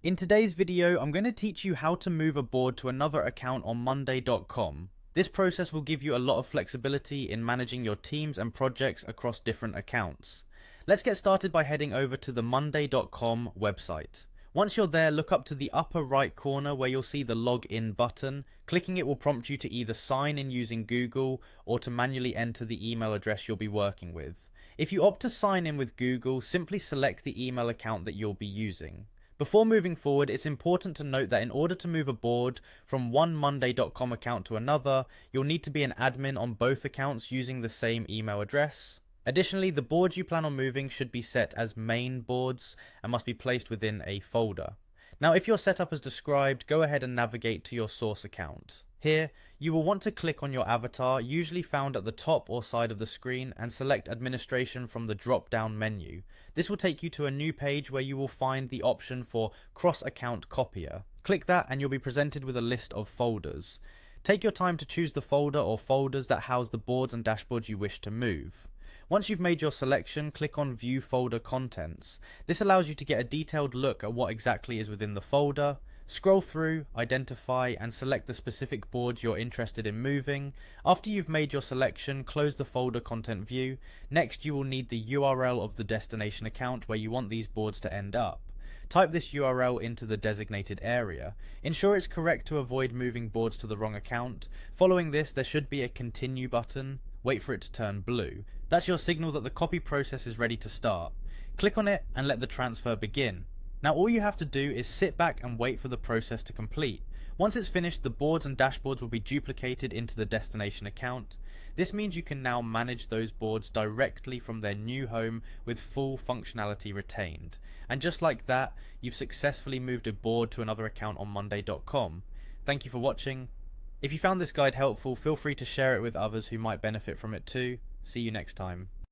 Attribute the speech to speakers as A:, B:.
A: In today's video, I'm going to teach you how to move a board to another account on Monday.com. This process will give you a lot of flexibility in managing your teams and projects across different accounts. Let's get started by heading over to the Monday.com website. Once you're there, look up to the upper right corner where you'll see the login button. Clicking it will prompt you to either sign in using Google or to manually enter the email address you'll be working with. If you opt to sign in with Google, simply select the email account that you'll be using. Before moving forward, it's important to note that in order to move a board from one Monday.com account to another, you'll need to be an admin on both accounts using the same email address. Additionally, the boards you plan on moving should be set as main boards and must be placed within a folder. Now, if you're set up as described, go ahead and navigate to your source account. Here, you will want to click on your avatar, usually found at the top or side of the screen, and select Administration from the drop-down menu. This will take you to a new page where you will find the option for Cross-Account Copier. Click that and you'll be presented with a list of folders. Take your time to choose the folder or folders that house the boards and dashboards you wish to move. Once you've made your selection, click on View Folder Contents. This allows you to get a detailed look at what exactly is within the folder. Scroll through, identify, and select the specific boards you're interested in moving. After you've made your selection, close the folder content view. Next, you will need the URL of the destination account where you want these boards to end up. Type this URL into the designated area. Ensure it's correct to avoid moving boards to the wrong account. Following this, there should be a Continue button. Wait for it to turn blue. That's your signal that the copy process is ready to start. Click on it and let the transfer begin. Now all you have to do is sit back and wait for the process to complete. Once it's finished, the boards and dashboards will be duplicated into the destination account. This means you can now manage those boards directly from their new home with full functionality retained. And just like that, you've successfully moved a board to another account on Monday.com. Thank you for watching. If you found this guide helpful, feel free to share it with others who might benefit from it too. See you next time.